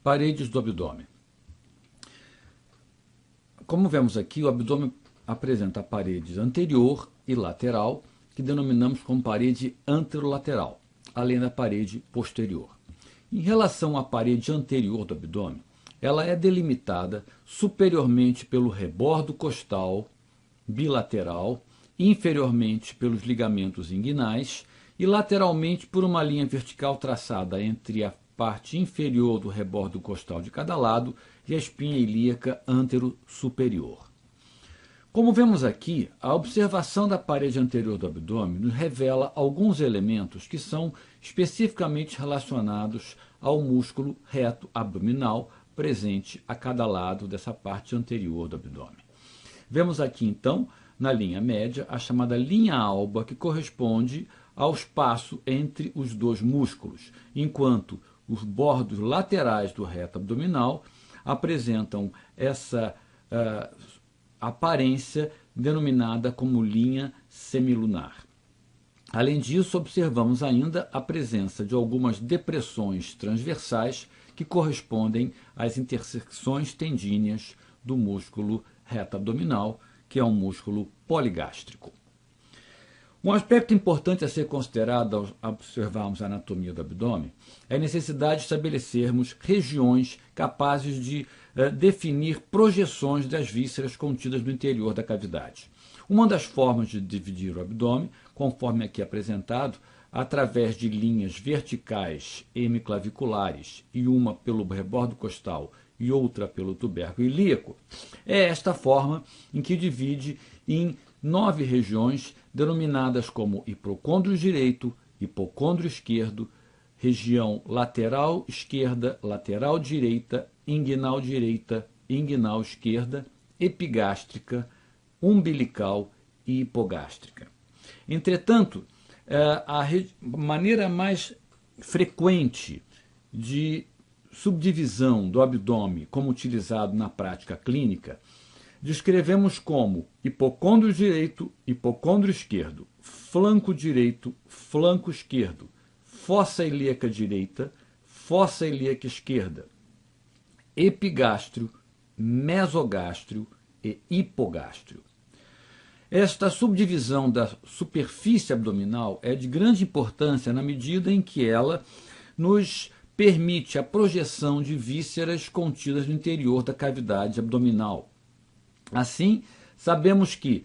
Paredes do abdômen. Como vemos aqui, o abdômen apresenta a parede anterior e lateral, que denominamos como parede anterolateral, além da parede posterior. Em relação à parede anterior do abdômen, ela é delimitada superiormente pelo rebordo costal bilateral, inferiormente pelos ligamentos inguinais e lateralmente por uma linha vertical traçada entre a parte inferior do rebordo costal de cada lado e a espinha ilíaca antero-superior. Como vemos aqui, a observação da parede anterior do abdômen nos revela alguns elementos que são especificamente relacionados ao músculo reto abdominal presente a cada lado dessa parte anterior do abdômen. Vemos aqui, então, na linha média, a chamada linha alba, que corresponde ao espaço entre os dois músculos, enquanto os bordos laterais do reto abdominal apresentam essa aparência denominada como linha semilunar. Além disso, observamos ainda a presença de algumas depressões transversais que correspondem às intersecções tendíneas do músculo reto abdominal, que é um músculo poligástrico. Um aspecto importante a ser considerado ao observarmos a anatomia do abdômen é a necessidade de estabelecermos regiões capazes de definir projeções das vísceras contidas no interior da cavidade. Uma das formas de dividir o abdômen, conforme aqui apresentado, através de linhas verticais hemiclaviculares, e uma pelo rebordo costal e outra pelo tubérculo ilíaco, é esta forma em que divide em 9 regiões denominadas como hipocôndrio direito, hipocôndrio esquerdo, região lateral esquerda, lateral direita, inguinal esquerda, epigástrica, umbilical e hipogástrica. Entretanto, a maneira mais frequente de subdivisão do abdômen, como utilizado na prática clínica, descrevemos como hipocôndrio direito, hipocôndrio esquerdo, flanco direito, flanco esquerdo, fossa ilíaca direita, fossa ilíaca esquerda, epigástrio, mesogástrio e hipogástrio. Esta subdivisão da superfície abdominal é de grande importância na medida em que ela nos permite a projeção de vísceras contidas no interior da cavidade abdominal. Assim, sabemos que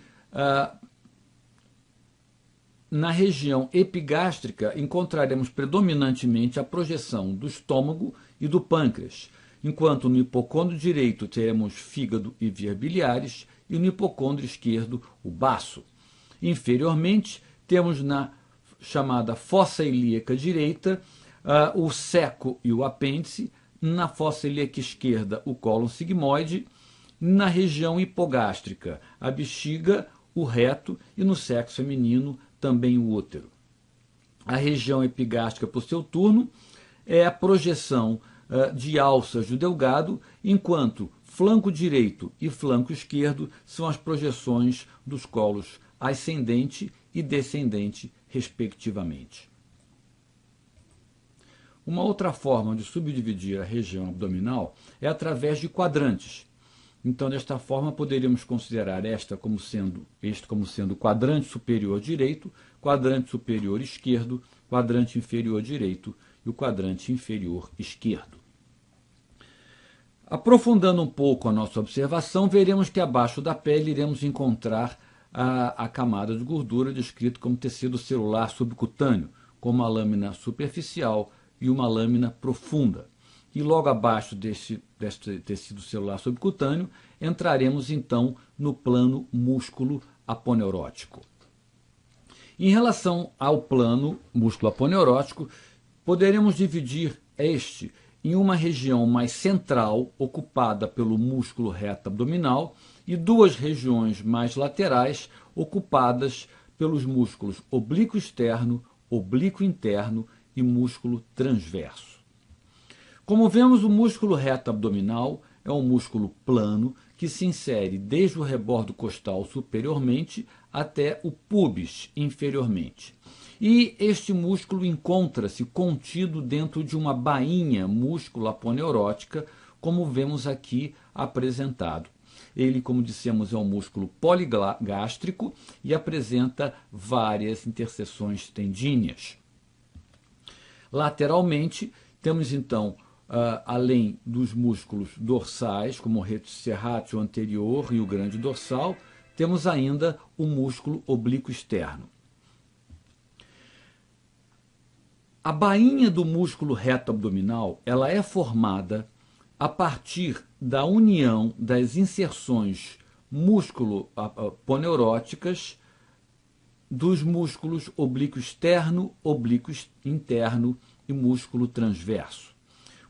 na região epigástrica encontraremos predominantemente a projeção do estômago e do pâncreas, enquanto no hipocôndrio direito teremos fígado e vias biliares e no hipocôndrio esquerdo o baço. Inferiormente, temos na chamada fossa ilíaca direita o seco e o apêndice, na fossa ilíaca esquerda o cólon sigmoide, na região hipogástrica a bexiga, o reto e no sexo feminino também o útero. A região epigástrica, por seu turno, é a projeção de alças do delgado, enquanto flanco direito e flanco esquerdo são as projeções dos colos ascendente e descendente, respectivamente. Uma outra forma de subdividir a região abdominal é através de quadrantes. Então, desta forma, poderíamos considerar este como sendo o quadrante superior direito, quadrante superior esquerdo, quadrante inferior direito e o quadrante inferior esquerdo. Aprofundando um pouco a nossa observação, veremos que abaixo da pele iremos encontrar a camada de gordura descrita como tecido celular subcutâneo, com uma lâmina superficial e uma lâmina profunda. E logo abaixo deste tecido celular subcutâneo, entraremos então no plano músculo aponeurótico. Em relação ao plano músculo aponeurótico, poderemos dividir este em uma região mais central, ocupada pelo músculo reto abdominal, e duas regiões mais laterais, ocupadas pelos músculos oblíquo externo, oblíquo interno e músculo transverso. Como vemos, o músculo reto abdominal é um músculo plano que se insere desde o rebordo costal superiormente até o púbis inferiormente. E este músculo encontra-se contido dentro de uma bainha músculo-aponeurótica, como vemos aqui apresentado. Ele, como dissemos, é um músculo poligástrico e apresenta várias interseções tendíneas. Lateralmente, temos então, além dos músculos dorsais, como o reto serrátil anterior e o grande dorsal, temos ainda o músculo oblíquo externo. A bainha do músculo reto abdominal, ela é formada a partir da união das inserções músculo-aponeuróticas dos músculos oblíquo externo, oblíquo interno e músculo transverso.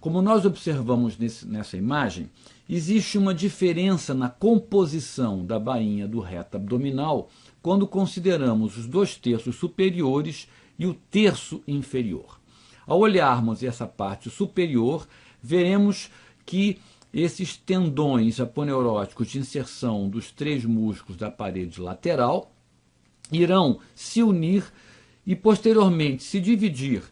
Como nós observamos nessa imagem, existe uma diferença na composição da bainha do reto abdominal quando consideramos os 2/3 superiores e o terço inferior. Ao olharmos essa parte superior, veremos que esses tendões aponeuróticos de inserção dos 3 músculos da parede lateral irão se unir e posteriormente se dividir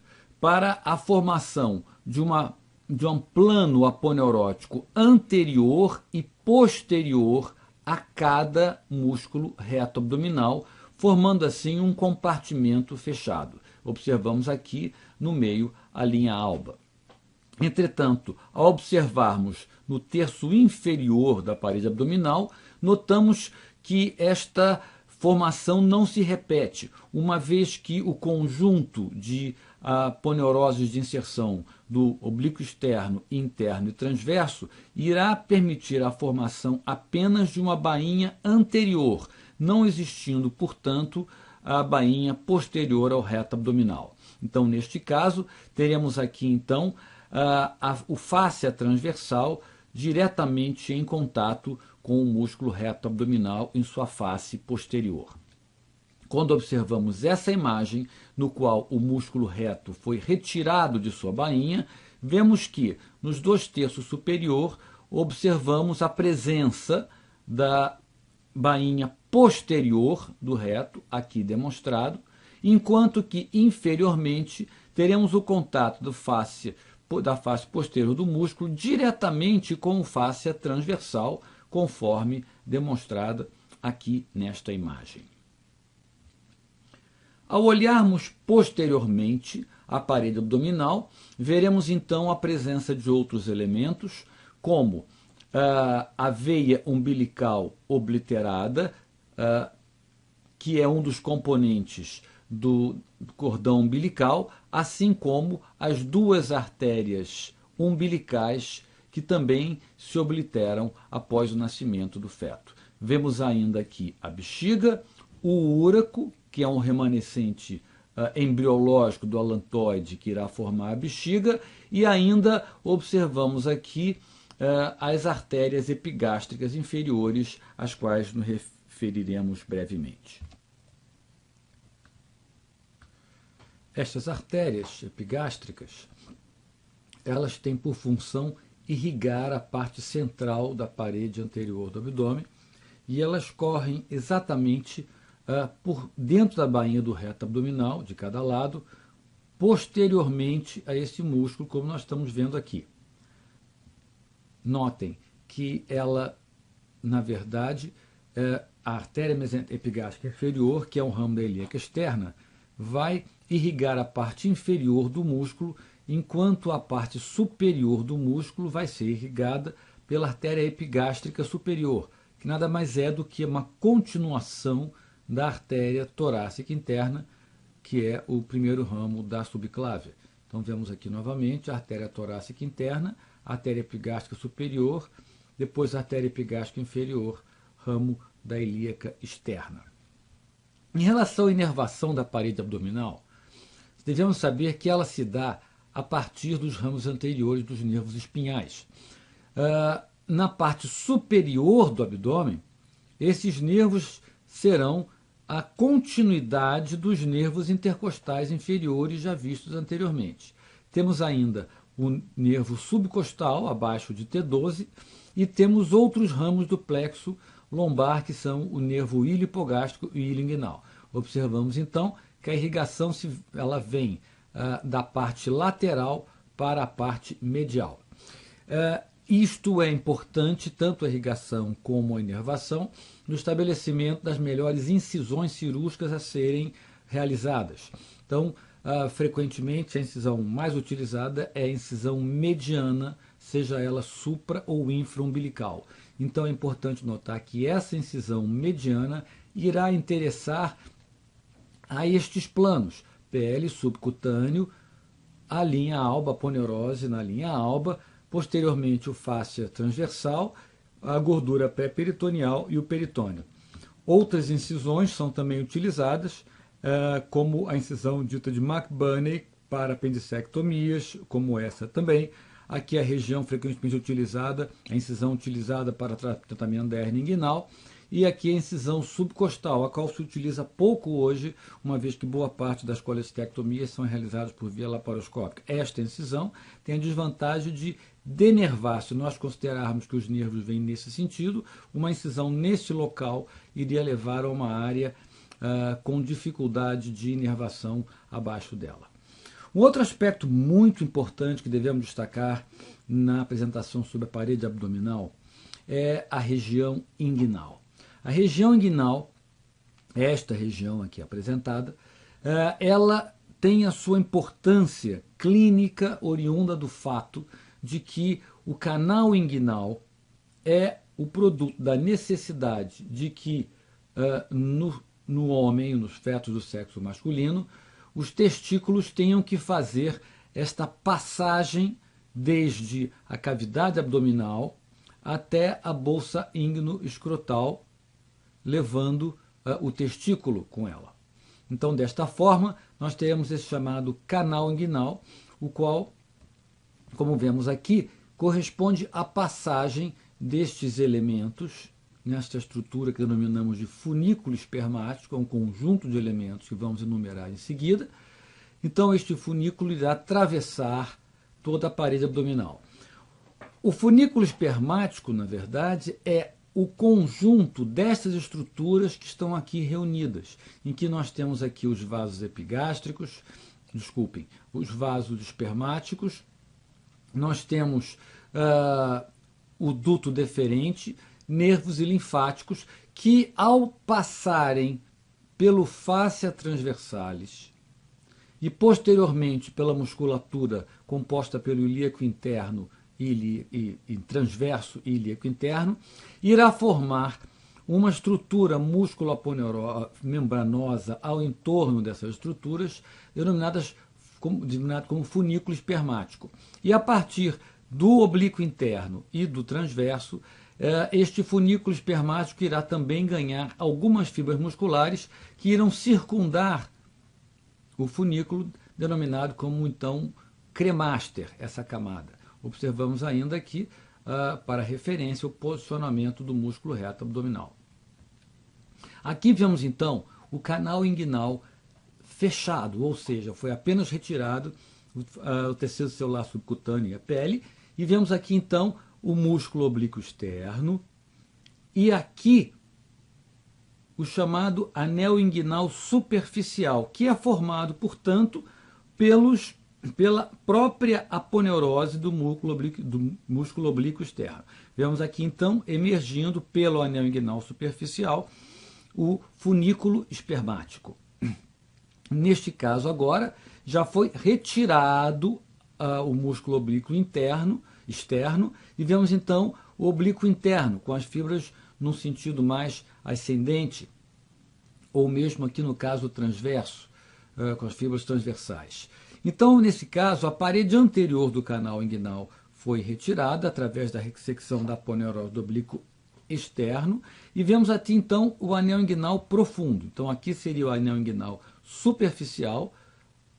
para a formação de um plano aponeurótico anterior e posterior a cada músculo reto abdominal, formando assim um compartimento fechado. Observamos aqui no meio a linha alba. Entretanto, ao observarmos no terço inferior da parede abdominal, notamos que esta formação não se repete, uma vez que o conjunto de aponeuroses de inserção do oblíquo externo, interno e transverso irá permitir a formação apenas de uma bainha anterior, não existindo, portanto, a bainha posterior ao reto abdominal. Então, neste caso, teremos aqui, então, o fáscia transversal diretamente em contato com o músculo reto abdominal em sua face posterior. Quando observamos essa imagem, no qual o músculo reto foi retirado de sua bainha, vemos que nos 2/3 superior observamos a presença da bainha posterior do reto, aqui demonstrado, enquanto que inferiormente teremos o contato da face posterior do músculo diretamente com o fáscia transversal, conforme demonstrada aqui nesta imagem. Ao olharmos posteriormente a parede abdominal, veremos então a presença de outros elementos, como a veia umbilical obliterada, que é um dos componentes do cordão umbilical, assim como as 2 artérias umbilicais que também se obliteram após o nascimento do feto. Vemos ainda aqui a bexiga, o úraco, que é um remanescente embriológico do alantoide que irá formar a bexiga, e ainda observamos aqui as artérias epigástricas inferiores, às quais nos referiremos brevemente. Estas artérias epigástricas, elas têm por função irrigar a parte central da parede anterior do abdômen, e elas correm exatamente por dentro da bainha do reto abdominal, de cada lado, posteriormente a esse músculo, como nós estamos vendo aqui. Notem que ela, na verdade, a artéria mesenepigástrica inferior, que é um ramo da ilíaca externa, vai irrigar a parte inferior do músculo, enquanto a parte superior do músculo vai ser irrigada pela artéria epigástrica superior, que nada mais é do que uma continuação da artéria torácica interna, que é o primeiro ramo da subclávia. Então vemos aqui novamente a artéria torácica interna, a artéria epigástrica superior, depois a artéria epigástrica inferior, ramo da ilíaca externa. Em relação à inervação da parede abdominal, devemos saber que ela se dá a partir dos ramos anteriores dos nervos espinhais. Na parte superior do abdômen, esses nervos serão a continuidade dos nervos intercostais inferiores já vistos anteriormente. Temos ainda o nervo subcostal, abaixo de T12, e temos outros ramos do plexo lombar, que são o nervo ilho hipogástrico e ilho inguinal. Observamos, então, que a irrigação ela vem da parte lateral para a parte medial. Isto é importante, tanto a irrigação como a inervação, no estabelecimento das melhores incisões cirúrgicas a serem realizadas. Então, frequentemente, a incisão mais utilizada é a incisão mediana, seja ela supra ou infraumbilical. Então, é importante notar que essa incisão mediana irá interessar a estes planos, PL subcutâneo, a linha alba, a aponeurose na linha alba, posteriormente o fáscia transversal, a gordura pré-peritoneal e o peritônio. Outras incisões são também utilizadas, como a incisão dita de McBurney para apendicectomias, como essa também. Aqui a região frequentemente utilizada, a incisão utilizada para tratamento da hérnia inguinal, e aqui a incisão subcostal, a qual se utiliza pouco hoje, uma vez que boa parte das colestectomias são realizadas por via laparoscópica. Esta incisão tem a desvantagem de denervar, se nós considerarmos que os nervos vêm nesse sentido, uma incisão nesse local iria levar a uma área com dificuldade de inervação abaixo dela. Um outro aspecto muito importante que devemos destacar na apresentação sobre a parede abdominal é a região inguinal. A região inguinal, esta região aqui apresentada, ela tem a sua importância clínica oriunda do fato de que o canal inguinal é o produto da necessidade de que no homem, nos fetos do sexo masculino, os testículos tenham que fazer esta passagem desde a cavidade abdominal até a bolsa íngno-escrotal, levando o testículo com ela. Então, desta forma, nós temos esse chamado canal inguinal, o qual, como vemos aqui, corresponde à passagem destes elementos nesta estrutura que denominamos de funículo espermático, é um conjunto de elementos que vamos enumerar em seguida. Então, este funículo irá atravessar toda a parede abdominal. O funículo espermático, na verdade, é o conjunto destas estruturas que estão aqui reunidas, em que nós temos aqui os vasos epigástricos, os vasos espermáticos, nós temos o duto deferente, nervos e linfáticos, que ao passarem pelo fáscia transversalis e posteriormente pela musculatura composta pelo ilíaco interno e transverso e ilíaco interno, irá formar uma estrutura músculo-membranosa ao entorno dessas estruturas, denominado como funículo espermático. E a partir do oblíquo interno e do transverso, este funículo espermático irá também ganhar algumas fibras musculares que irão circundar o funículo, denominado como, então, cremaster, essa camada. Observamos ainda aqui, para referência, o posicionamento do músculo reto abdominal. Aqui vemos, então, o canal inguinal fechado, ou seja, foi apenas retirado o tecido celular subcutâneo e a pele, e vemos aqui, então, o músculo oblíquo externo, e aqui o chamado anel inguinal superficial, que é formado, portanto, pela própria aponeurose do músculo oblíquo externo. Vemos aqui, então, emergindo pelo anel inguinal superficial o funículo espermático. Neste caso, agora, já foi retirado o músculo oblíquo externo, e vemos, então, o oblíquo interno, com as fibras num sentido mais ascendente, ou mesmo aqui no caso transverso, com as fibras transversais. Então, nesse caso, a parede anterior do canal inguinal foi retirada através da ressecção da aponeurose do oblíquo externo, e vemos aqui, então, o anel inguinal profundo. Então, aqui seria o anel inguinal superficial,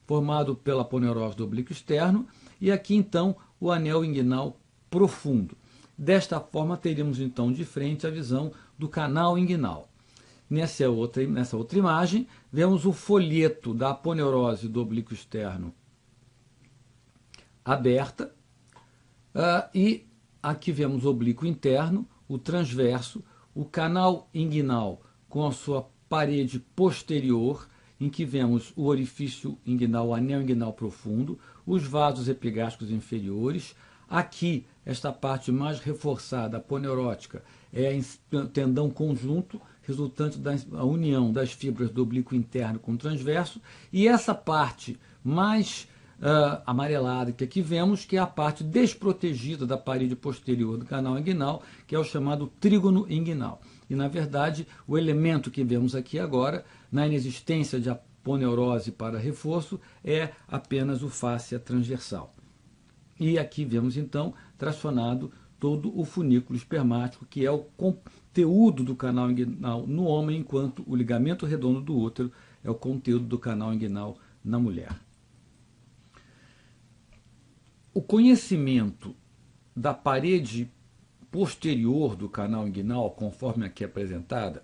formado pela aponeurose do oblíquo externo, e aqui, então, o anel inguinal profundo. Desta forma, teríamos, então, de frente a visão do canal inguinal. Nessa outra imagem, vemos o folheto da aponeurose do oblíquo externo aberta, e aqui vemos o oblíquo interno, o transverso, o canal inguinal com a sua parede posterior, em que vemos o orifício inguinal, o anel inguinal profundo, os vasos epigástricos inferiores. Aqui, esta parte mais reforçada, a poneurótica, é o tendão conjunto, resultante da união das fibras do oblíquo interno com o transverso, e essa parte mais amarelada que aqui vemos, que é a parte desprotegida da parede posterior do canal inguinal, que é o chamado trígono inguinal. E, na verdade, o elemento que vemos aqui agora, na inexistência de aponeurose para reforço, é apenas o fáscia transversal. E aqui vemos, então, tracionado todo o funículo espermático, que é o conteúdo do canal inguinal no homem, enquanto o ligamento redondo do útero é o conteúdo do canal inguinal na mulher. O conhecimento da parede posterior do canal inguinal, conforme aqui apresentada,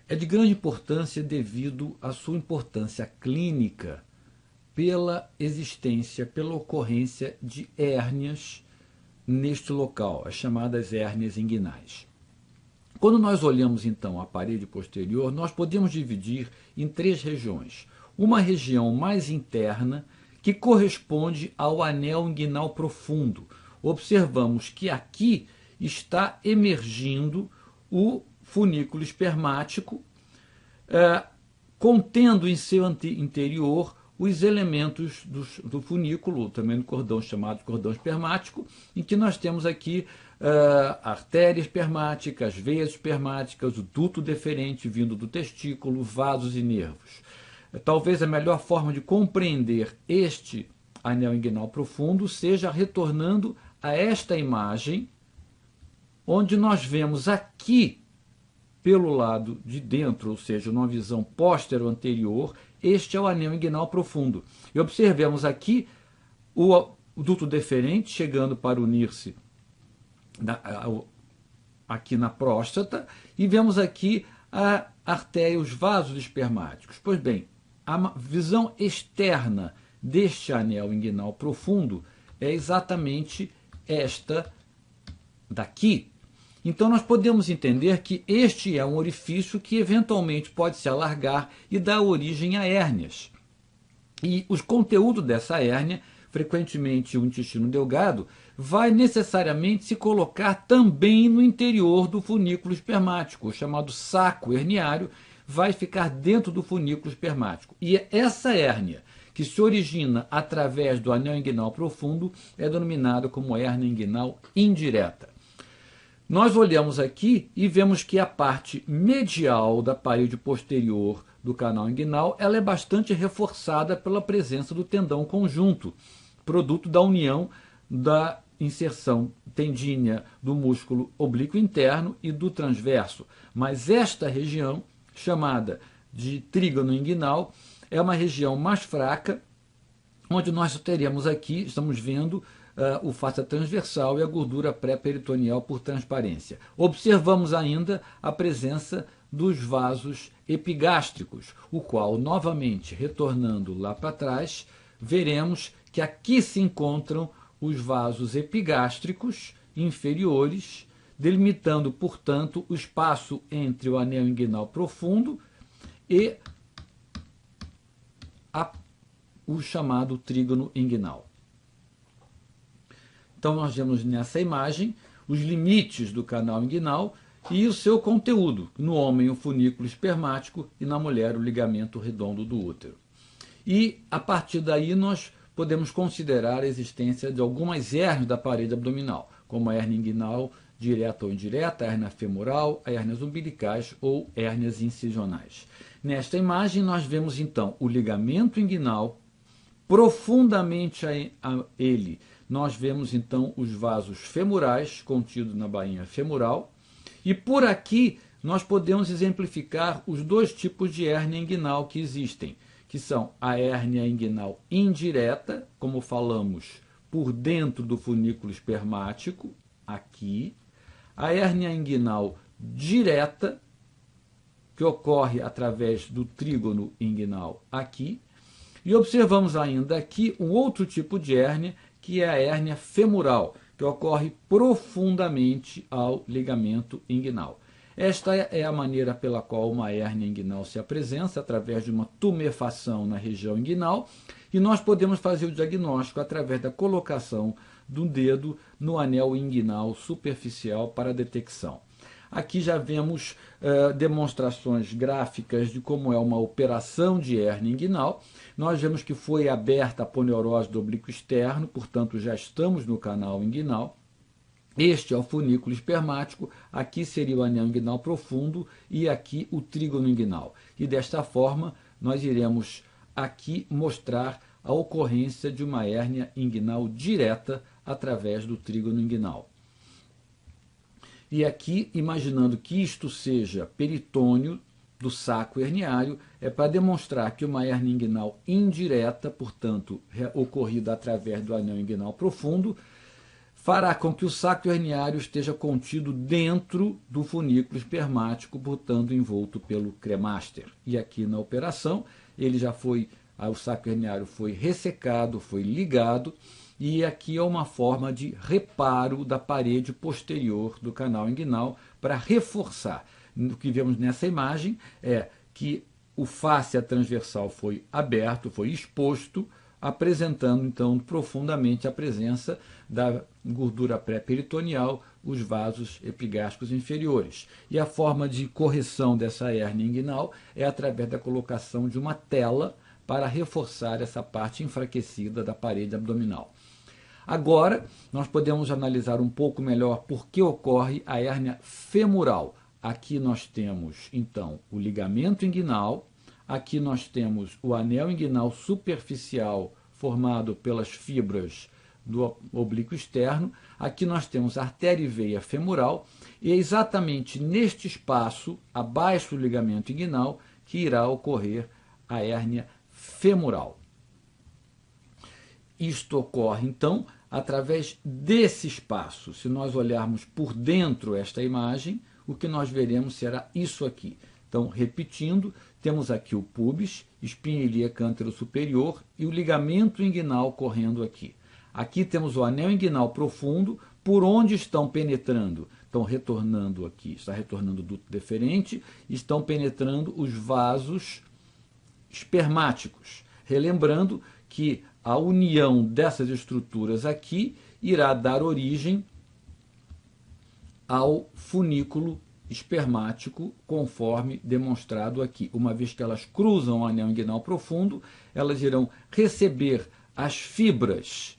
é de grande importância devido à sua importância clínica pela existência, pela ocorrência de hérnias neste local, as chamadas hérnias inguinais. Quando nós olhamos então a parede posterior, nós podemos dividir em 3 regiões. Uma região mais interna, que corresponde ao anel inguinal profundo. Observamos que aqui está emergindo o funículo espermático, contendo em seu interior os elementos do funículo, também do cordão chamado cordão espermático, em que nós temos aqui artérias espermáticas, veias espermáticas, o duto deferente vindo do testículo, vasos e nervos. Talvez a melhor forma de compreender este anel inguinal profundo seja retornando a esta imagem, onde nós vemos aqui, pelo lado de dentro, ou seja, numa visão póstero-anterior, este é o anel inguinal profundo. E observemos aqui o duto deferente chegando para unir-se aqui na próstata, e vemos aqui a artéria, os vasos espermáticos. Pois bem, a visão externa deste anel inguinal profundo é exatamente esta daqui. Então nós podemos entender que este é um orifício que eventualmente pode se alargar e dar origem a hérnias. E os conteúdos dessa hérnia, frequentemente o intestino delgado, vai necessariamente se colocar também no interior do funículo espermático, o chamado saco herniário, vai ficar dentro do funículo espermático. E essa hérnia, que se origina através do anel inguinal profundo, é denominada como hérnia inguinal indireta. Nós olhamos aqui e vemos que a parte medial da parede posterior do canal inguinal ela é bastante reforçada pela presença do tendão conjunto, produto da união da inserção tendínea do músculo oblíquo interno e do transverso. Mas esta região, chamada de trígono inguinal, é uma região mais fraca, onde nós teremos aqui, estamos vendo, o fáscia transversal e a gordura pré-peritoneal por transparência. Observamos ainda a presença dos vasos epigástricos, o qual, novamente, retornando lá para trás, veremos que aqui se encontram os vasos epigástricos inferiores, delimitando, portanto, o espaço entre o anel inguinal profundo e o chamado trígono inguinal. Então nós vemos nessa imagem os limites do canal inguinal e o seu conteúdo. No homem, o funículo espermático, e na mulher, o ligamento redondo do útero. E, a partir daí, nós podemos considerar a existência de algumas hérnias da parede abdominal, como a hérnia inguinal direta ou indireta, a hérnia femoral, hérnias umbilicais ou hérnias incisionais. Nesta imagem, nós vemos, então, o ligamento inguinal, profundamente a ele, nós vemos, então, os vasos femorais contidos na bainha femoral, e por aqui nós podemos exemplificar os 2 tipos de hérnia inguinal que existem, que são a hérnia inguinal indireta, como falamos, por dentro do funículo espermático, aqui, a hérnia inguinal direta, que ocorre através do trígono inguinal aqui, e observamos ainda aqui um outro tipo de hérnia, que é a hérnia femoral, que ocorre profundamente ao ligamento inguinal. Esta é a maneira pela qual uma hérnia inguinal se apresenta, através de uma tumefação na região inguinal, e nós podemos fazer o diagnóstico através da colocação do dedo no anel inguinal superficial para detecção. Aqui já vemos demonstrações gráficas de como é uma operação de hérnia inguinal. Nós vemos que foi aberta a aponeurose do oblíquo externo, portanto já estamos no canal inguinal. Este é o funículo espermático, aqui seria o anel inguinal profundo e aqui o trígono inguinal. E desta forma nós iremos aqui mostrar a ocorrência de uma hérnia inguinal direta através do trígono inguinal. E aqui, imaginando que isto seja peritônio do saco herniário, é para demonstrar que uma hérnia inguinal indireta, portanto, ocorrida através do anel inguinal profundo, fará com que o saco herniário esteja contido dentro do funículo espermático, portanto, envolto pelo cremaster. E aqui na operação, o saco herniário foi ressecado, foi ligado, e aqui é uma forma de reparo da parede posterior do canal inguinal para reforçar. O que vemos nessa imagem é que o fáscia transversal foi aberto, foi exposto, apresentando então profundamente a presença da gordura pré-peritoneal, os vasos epigástricos inferiores. E a forma de correção dessa hérnia inguinal é através da colocação de uma tela para reforçar essa parte enfraquecida da parede abdominal. Agora, nós podemos analisar um pouco melhor por que ocorre a hérnia femoral. Aqui nós temos, então, o ligamento inguinal, aqui nós temos o anel inguinal superficial formado pelas fibras do oblíquo externo, aqui nós temos a artéria e veia femoral, e é exatamente neste espaço, abaixo do ligamento inguinal, que irá ocorrer a hérnia femoral. Isto ocorre, então, através desse espaço. Se nós olharmos por dentro esta imagem, o que nós veremos será isso aqui. Então, repetindo, temos aqui o pubis, espinha ilíaca antero-superior e o ligamento inguinal correndo aqui. Aqui temos o anel inguinal profundo, por onde estão penetrando, estão retornando aqui, está retornando o duto deferente, estão penetrando os vasos espermáticos. Relembrando que a união dessas estruturas aqui irá dar origem ao funículo espermático, conforme demonstrado aqui. Uma vez que elas cruzam o anel inguinal profundo, elas irão receber as fibras,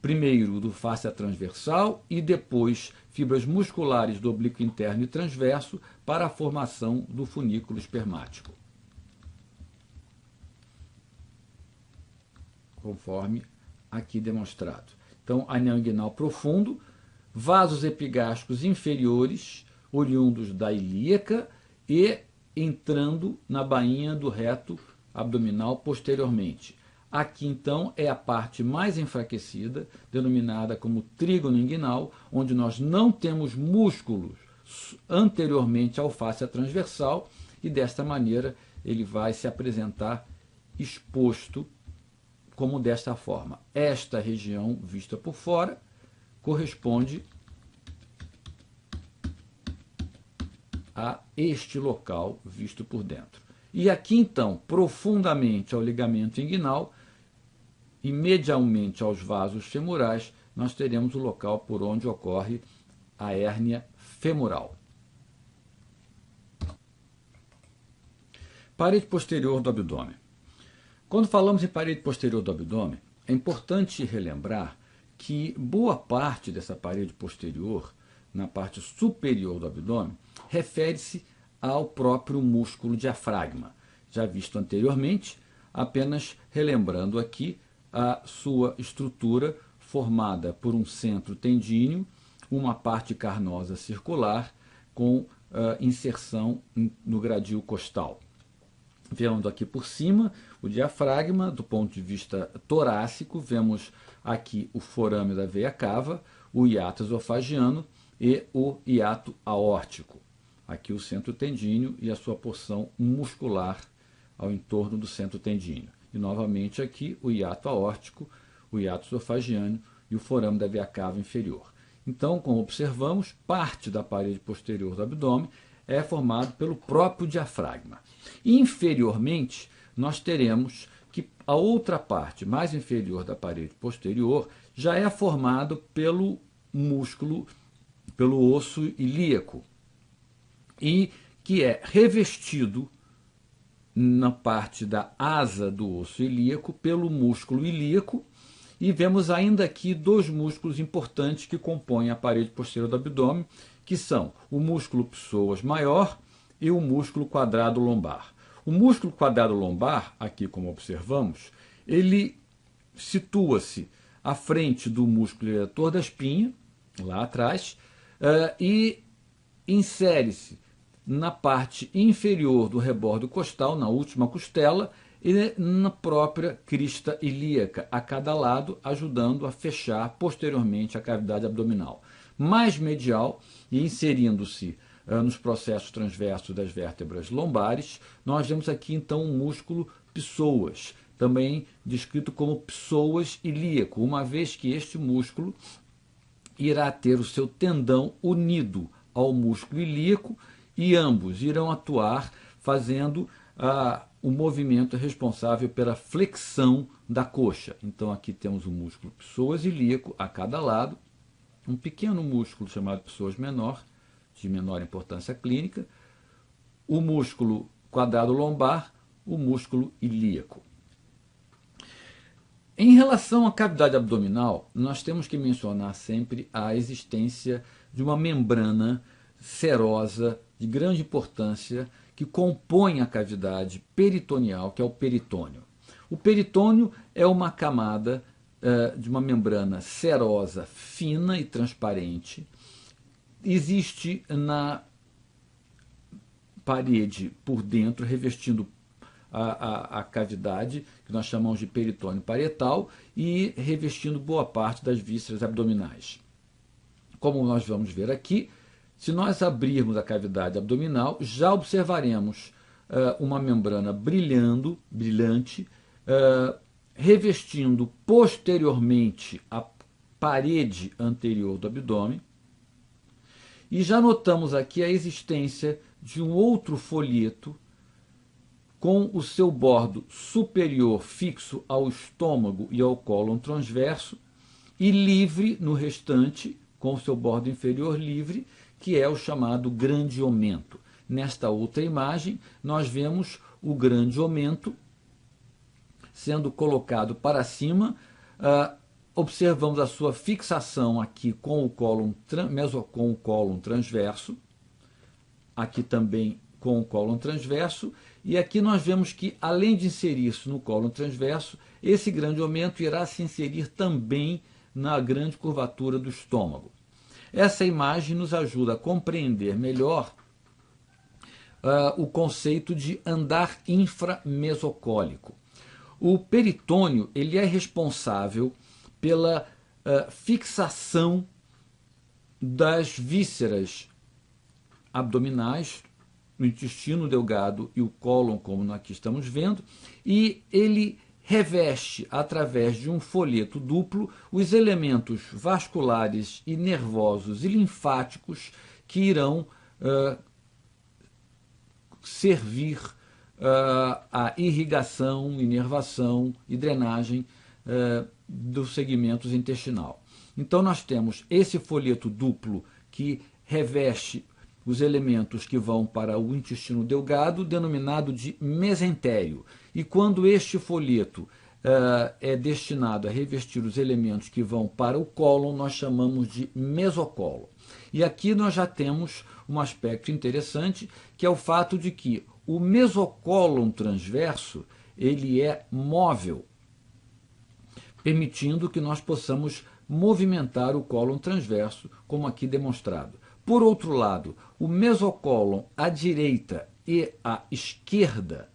primeiro do fáscia transversal e depois fibras musculares do oblíquo interno e transverso para a formação do funículo espermático, conforme aqui demonstrado. Então, anel inguinal profundo, vasos epigástricos inferiores, oriundos da ilíaca e entrando na bainha do reto abdominal posteriormente. Aqui, então, é a parte mais enfraquecida, denominada como trígono inguinal, onde nós não temos músculos anteriormente ao fáscia transversal, e desta maneira ele vai se apresentar exposto como desta forma. Esta região vista por fora corresponde a este local visto por dentro. E aqui, então, profundamente ao ligamento inguinal e medialmente aos vasos femorais, nós teremos o local por onde ocorre a hérnia femoral. Parede posterior do abdômen. Quando falamos em parede posterior do abdômen, é importante relembrar que boa parte dessa parede posterior, na parte superior do abdômen, refere-se ao próprio músculo diafragma, já visto anteriormente, apenas relembrando aqui a sua estrutura formada por um centro tendíneo, uma parte carnosa circular com inserção no gradil costal. Vendo aqui por cima o diafragma, do ponto de vista torácico, vemos aqui o forame da veia cava, o hiato esofagiano e o hiato aórtico. Aqui o centro tendíneo e a sua porção muscular ao entorno do centro tendíneo. E novamente aqui o hiato aórtico, o hiato esofagiano e o forame da veia cava inferior. Então, como observamos, parte da parede posterior do abdômen é formado pelo próprio diafragma. Inferiormente, nós teremos que a outra parte, mais inferior da parede posterior, já é formado pelo músculo, pelo osso ilíaco, e que é revestido na parte da asa do osso ilíaco pelo músculo ilíaco, e vemos ainda aqui dois músculos importantes que compõem a parede posterior do abdômen, que são o músculo psoas maior e o músculo quadrado lombar. O músculo quadrado lombar, aqui como observamos, ele situa-se à frente do músculo eretor da espinha, lá atrás, e insere-se na parte inferior do rebordo costal, na última costela, e na própria crista ilíaca, a cada lado, ajudando a fechar posteriormente a cavidade abdominal. Mais medial e inserindo-se nos processos transversos das vértebras lombares, nós vemos aqui então um músculo psoas, também descrito como psoas ilíaco, uma vez que este músculo irá ter o seu tendão unido ao músculo ilíaco e ambos irão atuar fazendo o movimento responsável pela flexão da coxa. Então aqui temos o músculo psoas ilíaco a cada lado, um pequeno músculo chamado psoas menor, de menor importância clínica, o músculo quadrado lombar, o músculo ilíaco. Em relação à cavidade abdominal, nós temos que mencionar sempre a existência de uma membrana serosa de grande importância que compõe a cavidade peritoneal, que é o peritônio. O peritônio é uma camada de uma membrana serosa, fina e transparente. Existe na parede por dentro, revestindo a cavidade, que nós chamamos de peritônio parietal, e revestindo boa parte das vísceras abdominais. Como nós vamos ver aqui, se nós abrirmos a cavidade abdominal, já observaremos uma membrana brilhante, revestindo posteriormente a parede anterior do abdômen. E já notamos aqui a existência de um outro folheto com o seu bordo superior fixo ao estômago e ao cólon transverso e livre no restante, com o seu bordo inferior livre, que é o chamado grandiomento. Nesta outra imagem, nós vemos o grandiomento sendo colocado para cima. Observamos a sua fixação aqui com o cólon transverso, aqui também com o cólon transverso, e aqui nós vemos que, além de inserir-se no cólon transverso, esse grandiomento irá se inserir também na grande curvatura do estômago. Essa imagem nos ajuda a compreender melhor o conceito de andar inframesocólico. O peritônio ele é responsável pela fixação das vísceras abdominais, no intestino delgado e o cólon, como aqui estamos vendo, e ele reveste, através de um folheto duplo, os elementos vasculares e nervosos e linfáticos que irão servir à irrigação, inervação e drenagem dos segmentos intestinal. Então nós temos esse folheto duplo que reveste os elementos que vão para o intestino delgado, denominado de mesentério. E quando este folheto é destinado a revestir os elementos que vão para o cólon, nós chamamos de mesocólon. E aqui nós já temos um aspecto interessante, que é o fato de que o mesocólon transverso ele é móvel, permitindo que nós possamos movimentar o cólon transverso, como aqui demonstrado. Por outro lado, o mesocólon à direita e à esquerda,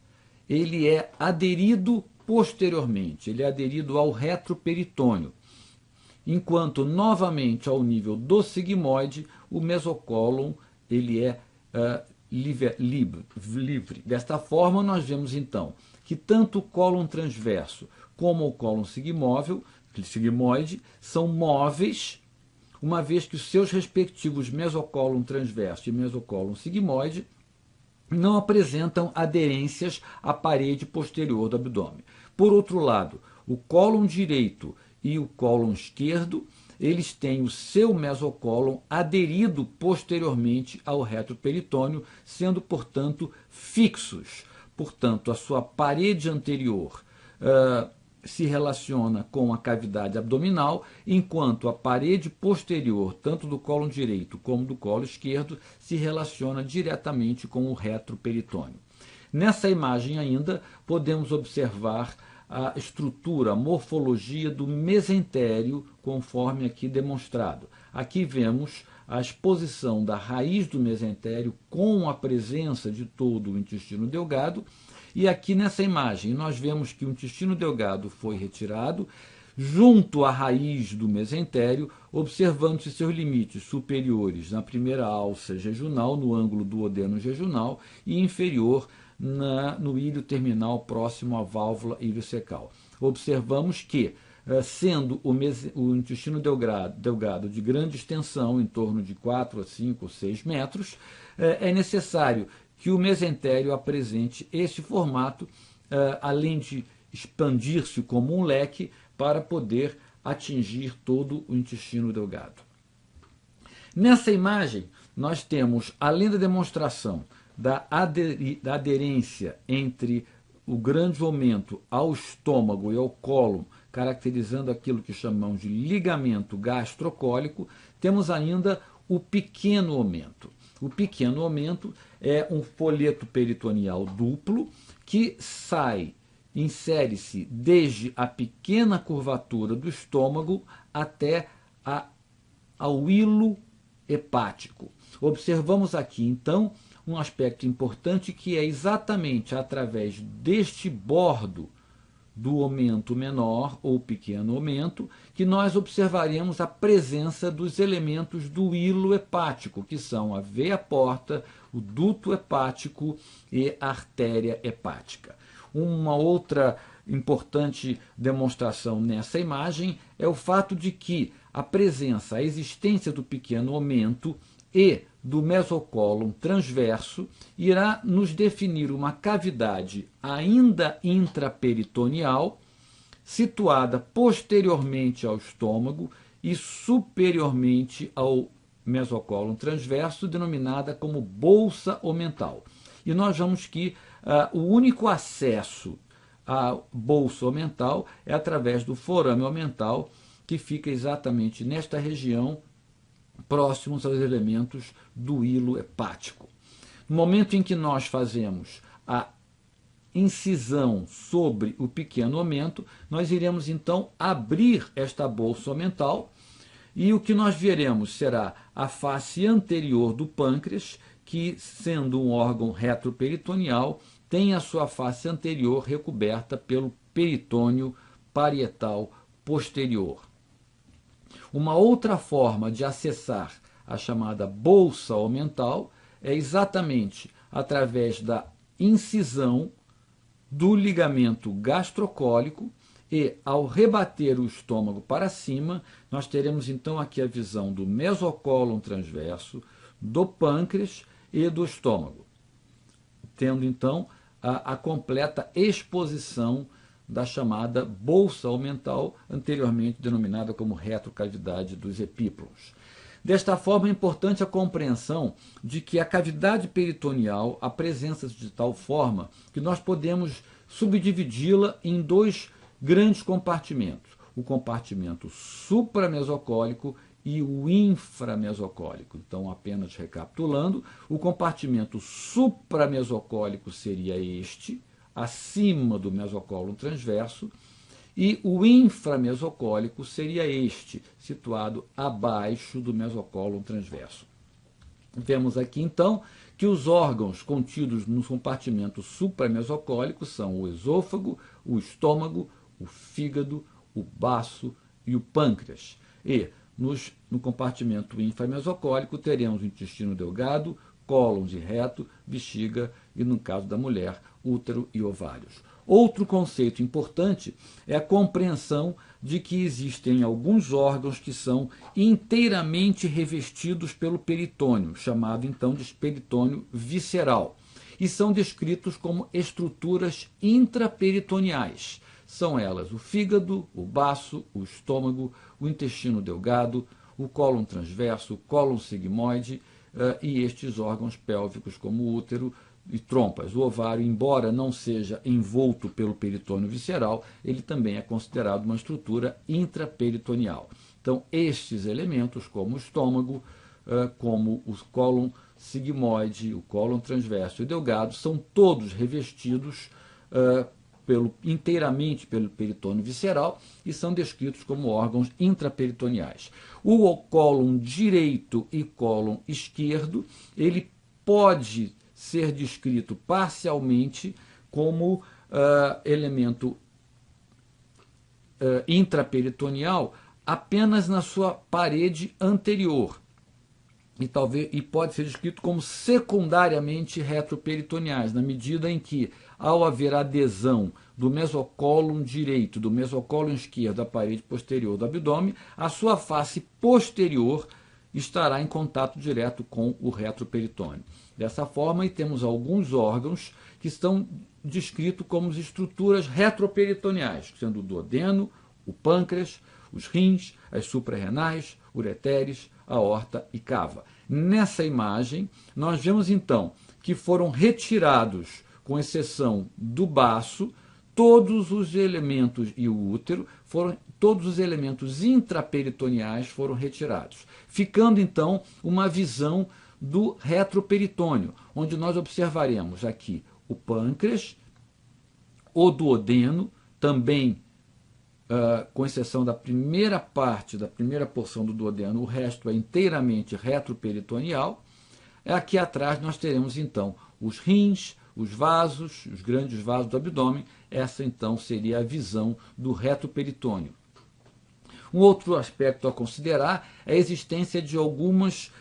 ele é aderido posteriormente, ele é aderido ao retroperitônio, enquanto novamente ao nível do sigmoide, o mesocólon ele é livre. Desta forma, nós vemos então que tanto o cólon transverso como o cólon sigmoide são móveis, uma vez que os seus respectivos mesocólon transverso e mesocólon sigmoide não apresentam aderências à parede posterior do abdômen. Por outro lado, o cólon direito e o cólon esquerdo, eles têm o seu mesocólon aderido posteriormente ao retroperitônio, sendo, portanto, fixos. Portanto, a sua parede anterior se relaciona com a cavidade abdominal, enquanto a parede posterior, tanto do cólon direito como do colo esquerdo, se relaciona diretamente com o retroperitônio. Nessa imagem ainda, podemos observar a estrutura, a morfologia do mesentério, conforme aqui demonstrado. Aqui vemos a exposição da raiz do mesentério com a presença de todo o intestino delgado. E aqui nessa imagem nós vemos que o intestino delgado foi retirado junto à raiz do mesentério, observando-se seus limites superiores na primeira alça jejunal, no ângulo duodeno jejunal, e inferior no ilho terminal próximo à válvula iliocecal. Observamos que, sendo o intestino delgado de grande extensão, em torno de 4 a 5 ou 6 metros, é necessário que o mesentério apresente esse formato, além de expandir-se como um leque, para poder atingir todo o intestino delgado. Nessa imagem, nós temos, além da demonstração da aderência entre o grande aumento ao estômago e ao cólon, caracterizando aquilo que chamamos de ligamento gastrocólico, temos ainda o pequeno aumento. O pequeno aumento é um folheto peritoneal duplo que insere-se desde a pequena curvatura do estômago até ao hilo hepático. Observamos aqui, então, um aspecto importante, que é exatamente através deste bordo do aumento menor ou pequeno aumento que nós observaremos a presença dos elementos do hilo hepático, que são a veia porta, o duto hepático e a artéria hepática. Uma outra importante demonstração nessa imagem é o fato de que a existência do pequeno aumento e do mesocólon transverso irá nos definir uma cavidade ainda intraperitoneal, situada posteriormente ao estômago e superiormente ao mesocólon transverso, denominada como bolsa omental. E nós vamos que o único acesso à bolsa omental é através do forame omental, que fica exatamente nesta região, próximos aos elementos do hilo hepático. No momento em que nós fazemos a incisão sobre o pequeno aumento, nós iremos então abrir esta bolsa omental, e o que nós veremos será a face anterior do pâncreas, que, sendo um órgão retroperitoneal, tem a sua face anterior recoberta pelo peritônio parietal posterior. Uma outra forma de acessar a chamada bolsa omental é exatamente através da incisão do ligamento gastrocólico, e, ao rebater o estômago para cima, nós teremos então aqui a visão do mesocólon transverso, do pâncreas e do estômago, tendo então a completa exposição da chamada bolsa omental, anteriormente denominada como retrocavidade dos epíploos. Desta forma, é importante a compreensão de que a cavidade peritoneal apresenta-se de tal forma que nós podemos subdividi-la em dois grandes compartimentos: o compartimento supramesocólico e o inframesocólico. Então, apenas recapitulando, o compartimento supramesocólico seria este, acima do mesocólon transverso, e o inframesocólico seria este, situado abaixo do mesocólon transverso. Vemos aqui, então, que os órgãos contidos no compartimento supramesocólico são o esôfago, o estômago, o fígado, o baço e o pâncreas. E no compartimento inframesocólico teremos o intestino delgado, cólon e reto, bexiga e, no caso da mulher, útero e ovários. Outro conceito importante é a compreensão de que existem alguns órgãos que são inteiramente revestidos pelo peritônio, chamado então de peritônio visceral, e são descritos como estruturas intraperitoneais. São elas o fígado, o baço, o estômago, o intestino delgado, o cólon transverso, o cólon sigmoide e estes órgãos pélvicos como o útero e trompas. O ovário, embora não seja envolto pelo peritônio visceral, ele também é considerado uma estrutura intraperitoneal. Então, estes elementos, como o estômago, como o cólon sigmoide, o cólon transverso e delgado, são todos revestidos inteiramente pelo peritônio visceral e são descritos como órgãos intraperitoneais. O cólon direito e cólon esquerdo, ele pode ser descrito parcialmente como elemento intraperitoneal apenas na sua parede anterior e pode ser descrito como secundariamente retroperitoneais, na medida em que, ao haver adesão do mesocólon direito, do mesocólon esquerdo à parede posterior do abdômen, a sua face posterior estará em contato direto com o retroperitônio. Dessa forma, e temos alguns órgãos que estão descritos como estruturas retroperitoneais, sendo o duodeno, o pâncreas, os rins, as suprarrenais, ureteres, aorta e cava. Nessa imagem, nós vemos então que foram retirados, com exceção do baço, todos os elementos e o útero, todos os elementos intraperitoneais foram retirados, ficando então uma visão do retroperitônio, onde nós observaremos aqui o pâncreas, o duodeno, também com exceção da primeira parte, da primeira porção do duodeno, o resto é inteiramente retroperitoneal. Aqui atrás nós teremos então os rins, os vasos, os grandes vasos do abdômen. Essa então seria a visão do retroperitônio. Um outro aspecto a considerar é a existência de algumas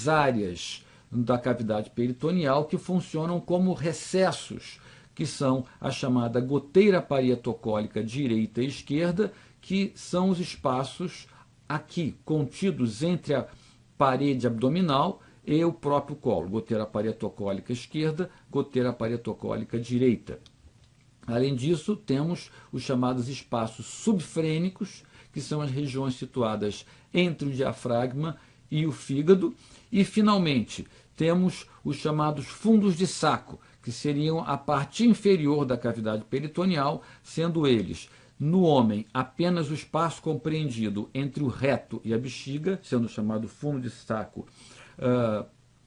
áreas da cavidade peritoneal que funcionam como recessos, que são a chamada goteira parietocólica direita e esquerda, que são os espaços aqui contidos entre a parede abdominal e o próprio colo. Goteira parietocólica esquerda, goteira parietocólica direita. Além disso, temos os chamados espaços subfrênicos, que são as regiões situadas entre o diafragma e o fígado. E, finalmente, temos os chamados fundos de saco, que seriam a parte inferior da cavidade peritoneal, sendo eles, no homem, apenas o espaço compreendido entre o reto e a bexiga, sendo chamado fundo de saco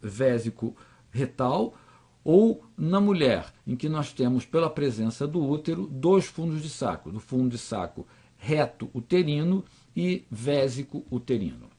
vésico retal, ou na mulher, em que nós temos, pela presença do útero, dois fundos de saco, do fundo de saco reto uterino e vésico uterino.